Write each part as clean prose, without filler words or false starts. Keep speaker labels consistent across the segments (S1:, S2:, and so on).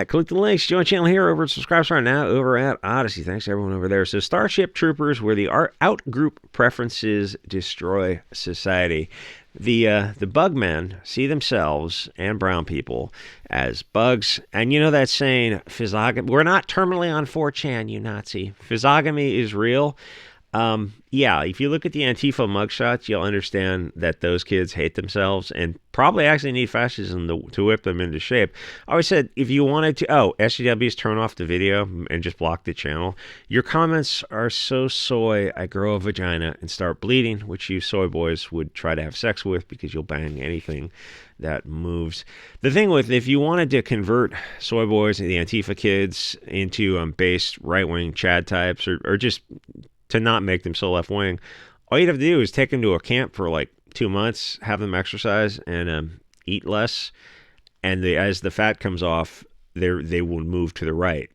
S1: Click the links, join the channel here over at subscribe right now over at Odyssey. Thanks to everyone over there. So Starship Troopers, where the out-group preferences destroy society. The bug men see themselves and brown people as bugs. And you know that saying, physiogamy, we're not terminally on 4chan, you Nazi. Physiogamy is real. Yeah, if you look at the Antifa mugshots, you'll understand that those kids hate themselves and probably actually need fascism to whip them into shape. I always said, if you wanted to, SJWs, turn off the video and just block the channel. Your comments are so soy, I grow a vagina and start bleeding, which you soy boys would try to have sex with because you'll bang anything that moves. The thing with, if you wanted to convert soy boys and the Antifa kids into base right-wing Chad types or just to not make them so left-wing, all you'd have to do is take them to a camp for like 2 months, have them exercise and eat less, and as the fat comes off, they will move to the right.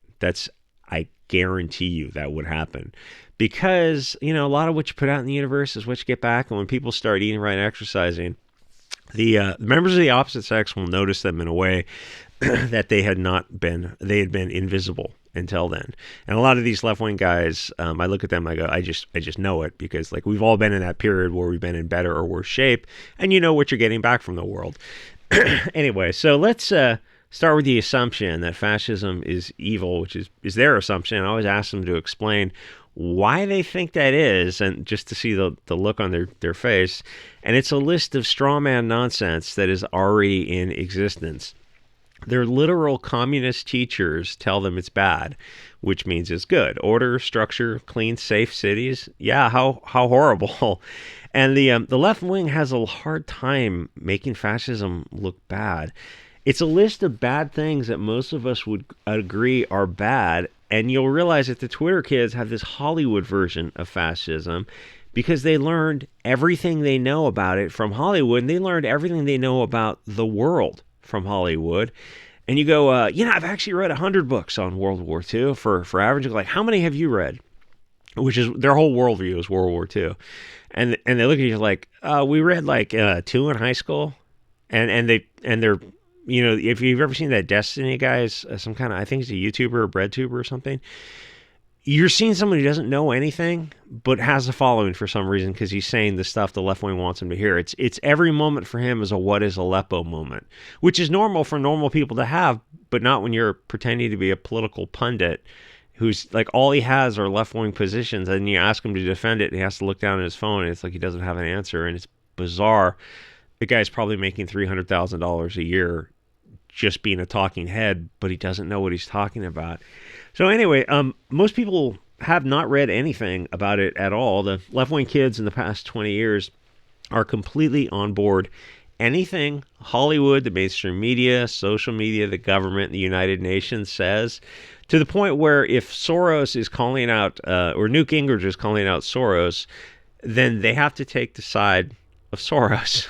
S1: I guarantee you that would happen. Because, a lot of what you put out in the universe is what you get back, and when people start eating right and exercising, the members of the opposite sex will notice them in a way that they had been invisible until then. And a lot of these left-wing guys, I look at them, I go, I just know it, because like we've all been in that period where we've been in better or worse shape, and you know what you're getting back from the world. Anyway, so let's start with the assumption that fascism is evil, which is their assumption. I always ask them to explain why they think that is, and just to see the look on their face. And it's a list of straw man nonsense that is already in existence. Their literal communist teachers tell them it's bad, which means it's good. Order, structure, clean, safe cities. Yeah, how horrible. And the left wing has a hard time making fascism look bad. It's a list of bad things that most of us would agree are bad, and you'll realize that the Twitter kids have this Hollywood version of fascism because they learned everything they know about it from Hollywood, and they learned everything they know about the world from Hollywood. And you go, I've actually read 100 books on World War II for average. Like, how many have you read? Which is their whole worldview is World War II. And they look at you like, we read like 2 in high school. And they're, if you've ever seen that Destiny guys, some kind of, I think it's a YouTuber or BreadTuber or something, you're seeing someone who doesn't know anything, but has a following for some reason because he's saying the stuff the left wing wants him to hear. It's every moment for him is a what is Aleppo moment, which is normal for normal people to have, but not when you're pretending to be a political pundit who's like all he has are left wing positions, and you ask him to defend it, and he has to look down at his phone, and it's like he doesn't have an answer, and it's bizarre. The guy's probably making $300,000 a year just being a talking head, but he doesn't know what he's talking about. So anyway, most people have not read anything about it at all. The left-wing kids in the past 20 years are completely on board. Anything Hollywood, the mainstream media, social media, the government, the United Nations says, to the point where if Soros is calling out, or Newt Gingrich is calling out Soros, then they have to take the side of Soros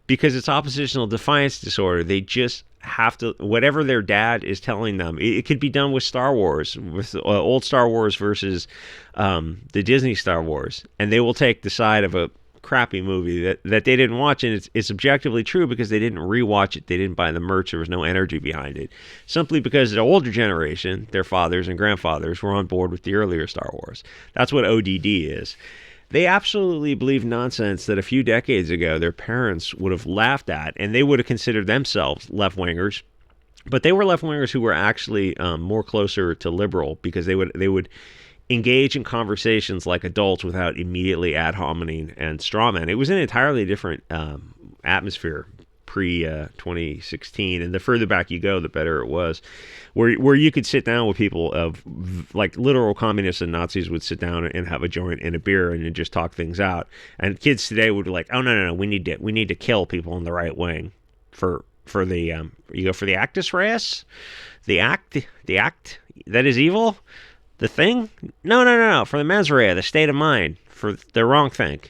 S1: because it's oppositional defiance disorder. They just have to, whatever their dad is telling them. It could be done with Star Wars, with old Star Wars versus the Disney Star Wars, and they will take the side of a crappy movie that they didn't watch, and it's objectively true because they didn't rewatch it, they didn't buy the merch, there was no energy behind it, simply because the older generation, their fathers and grandfathers, were on board with the earlier Star Wars. That's what ODD is. They absolutely believe nonsense that a few decades ago their parents would have laughed at, and they would have considered themselves left-wingers. But they were left-wingers who were actually more closer to liberal because they would engage in conversations like adults without immediately ad hominem and strawman. It was an entirely different atmosphere pre-2016, and the further back you go, the better it was, where you could sit down with people of like literal communists and Nazis would sit down and have a joint and a beer and just talk things out. And kids today would be like, oh no, we need to kill people in the right wing for the you go for the actus reus, the act that is evil, the thing. No, for the mens rea, the state of mind, for the wrong thing.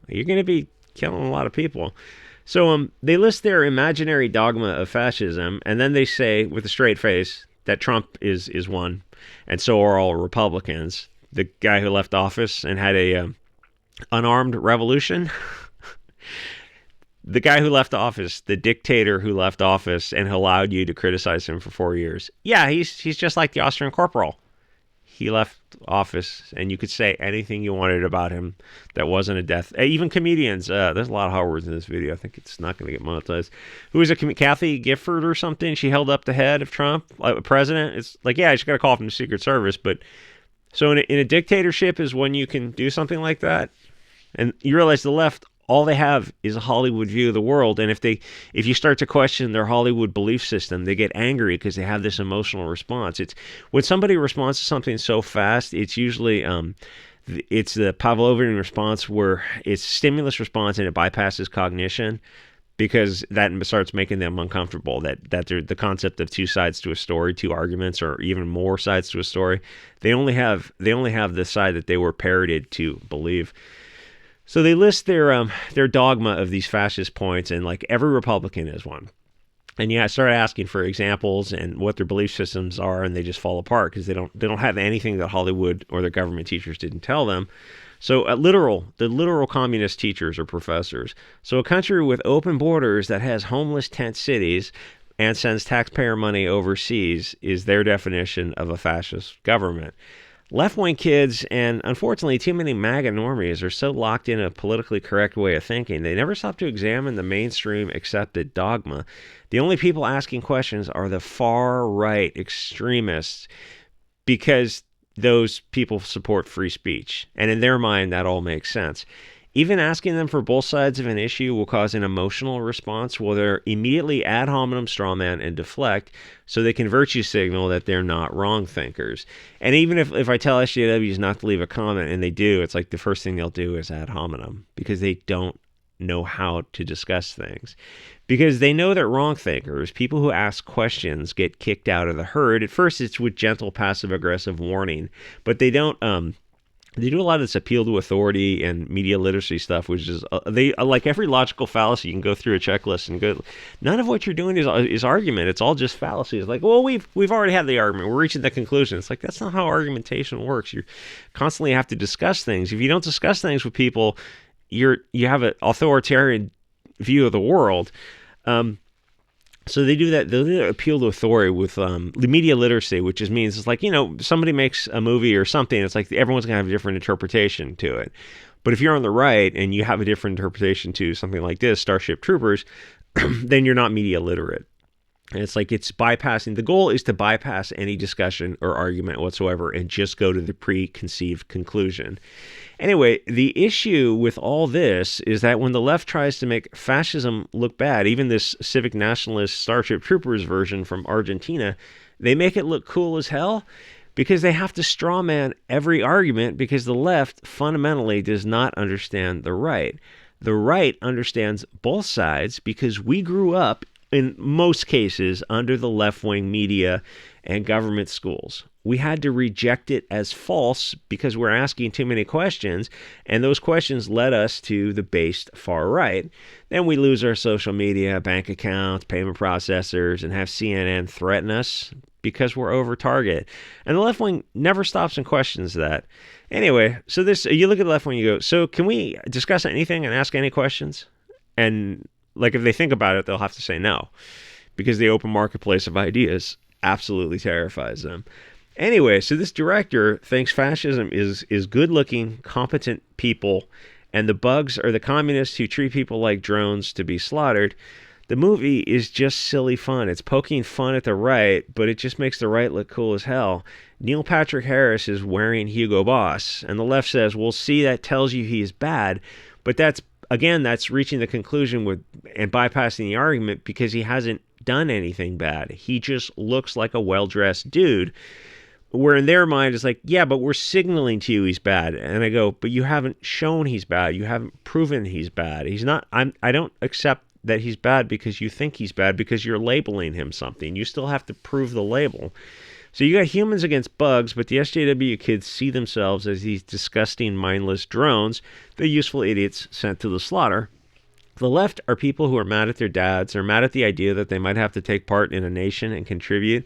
S1: You're going to be killing a lot of people. So they list their imaginary dogma of fascism, and then they say with a straight face that Trump is one, and so are all Republicans. The guy who left office and had a unarmed revolution. The guy who left office, the dictator who left office and allowed you to criticize him for 4 years. Yeah, he's just like the Austrian corporal. He left office, and you could say anything you wanted about him that wasn't a death. Even comedians. There's a lot of hot words in this video. I think it's not going to get monetized. Who was Kathy Gifford or something? She held up the head of Trump, like president. It's like, yeah, she got a call from the Secret Service. But so in a dictatorship is when you can do something like that. And you realize the left, all they have is a Hollywood view of the world. And if you start to question their Hollywood belief system, they get angry because they have this emotional response. It's when somebody responds to something so fast, it's usually it's the Pavlovian response where it's stimulus response and it bypasses cognition, because that starts making them uncomfortable. That the concept of two sides to a story, two arguments, or even more sides to a story. They only have the side that they were parroted to believe. So they list their dogma of these fascist points, and like every Republican is one. And yeah, I started asking for examples and what their belief systems are, and they just fall apart because they don't have anything that Hollywood or their government teachers didn't tell them. So the literal communist teachers or professors. So a country with open borders that has homeless tent cities and sends taxpayer money overseas is their definition of a fascist government. Left-wing kids, and unfortunately too many MAGA normies, are so locked in a politically correct way of thinking, they never stop to examine the mainstream accepted dogma. The only people asking questions are the far-right extremists, because those people support free speech. And in their mind, that all makes sense. Even asking them for both sides of an issue will cause an emotional response, where they're immediately ad hominem strawman and deflect, so they can virtue signal that they're not wrong thinkers. And even if I tell SJWs not to leave a comment and they do, it's like the first thing they'll do is ad hominem, because they don't know how to discuss things. Because they know that wrong thinkers, people who ask questions, get kicked out of the herd. At first, it's with gentle passive-aggressive warning, but they don't... They do a lot of this appeal to authority and media literacy stuff, which is like every logical fallacy. You can go through a checklist and go. None of what you're doing is argument. It's all just fallacy. It's like, well, we've already had the argument. We're reaching the conclusion. It's like, that's not how argumentation works. You constantly have to discuss things. If you don't discuss things with people, you have an authoritarian view of the world. So they do that. They appeal to authority with the media literacy, which just means it's like, somebody makes a movie or something. It's like everyone's going to have a different interpretation to it. But if you're on the right and you have a different interpretation to something like this, Starship Troopers, then you're not media literate. And it's like it's bypassing. The goal is to bypass any discussion or argument whatsoever and just go to the preconceived conclusion. Anyway, the issue with all this is that when the left tries to make fascism look bad, even this civic nationalist Starship Troopers version from Argentina, they make it look cool as hell, because they have to strawman every argument, because the left fundamentally does not understand the right. The right understands both sides because we grew up, in most cases, under the left-wing media and government schools. We had to reject it as false because we're asking too many questions, and those questions led us to the based far right. Then we lose our social media, bank accounts, payment processors, and have CNN threaten us because we're over target. And the left wing never stops and questions that. Anyway, so you look at the left wing, you go, so can we discuss anything and ask any questions? And like if they think about it, they'll have to say no, because the open marketplace of ideas absolutely terrifies them. Anyway, so this director thinks fascism is good-looking, competent people, and the bugs are the communists who treat people like drones to be slaughtered. The movie is just silly fun. It's poking fun at the right, but it just makes the right look cool as hell. Neil Patrick Harris is wearing Hugo Boss, and the left says, well, see, that tells you he's bad, but that's reaching the conclusion and bypassing the argument, because he hasn't done anything bad. He just looks like a well-dressed dude, where in their mind it's like, yeah, but we're signaling to you he's bad. And I go, but you haven't shown he's bad. You haven't proven he's bad. He's not. I don't accept that he's bad because you think he's bad, because you're labeling him something. You still have to prove the label. So you got humans against bugs, but the SJW kids see themselves as these disgusting, mindless drones, the useful idiots sent to the slaughter. The left are people who are mad at their dads. They're mad at the idea that they might have to take part in a nation and contribute.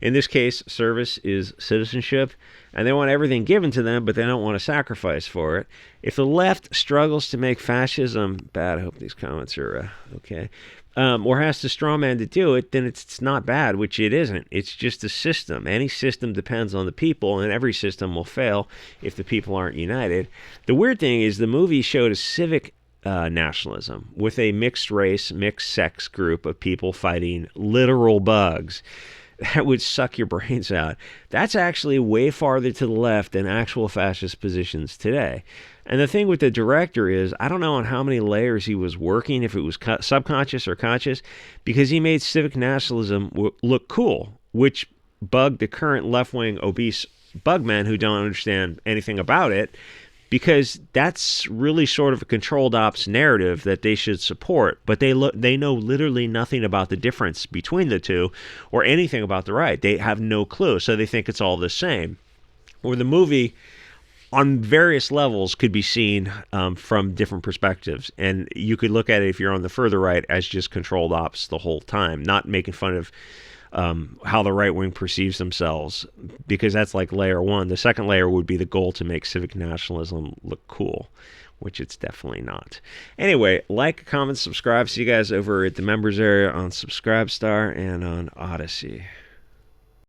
S1: In this case, service is citizenship, and they want everything given to them, but they don't want to sacrifice for it. If the left struggles to make fascism bad, I hope these comments are okay, or has to strawman to do it, then it's not bad, which it isn't. It's just a system. Any system depends on the people, and every system will fail if the people aren't united. The weird thing is the movie showed a civic nationalism with a mixed race, mixed sex group of people fighting literal bugs that would suck your brains out. That's actually way farther to the left than actual fascist positions today. And the thing with the director is, I don't know on how many layers he was working, if it was subconscious or conscious, because he made civic nationalism look cool, which bugged the current left-wing obese bugmen who don't understand anything about it, because that's really sort of a controlled ops narrative that they should support. But they know literally nothing about the difference between the two or anything about the right. They have no clue, so they think it's all the same. Or the movie, on various levels, could be seen from different perspectives. And you could look at it, if you're on the further right, as just controlled ops the whole time, not making fun of how the right wing perceives themselves, because that's like layer one. The second layer would be the goal to make civic nationalism look cool, which it's definitely not. Anyway, like, comment, subscribe. See you guys over at the members area on SubScribeStar and on Odyssey.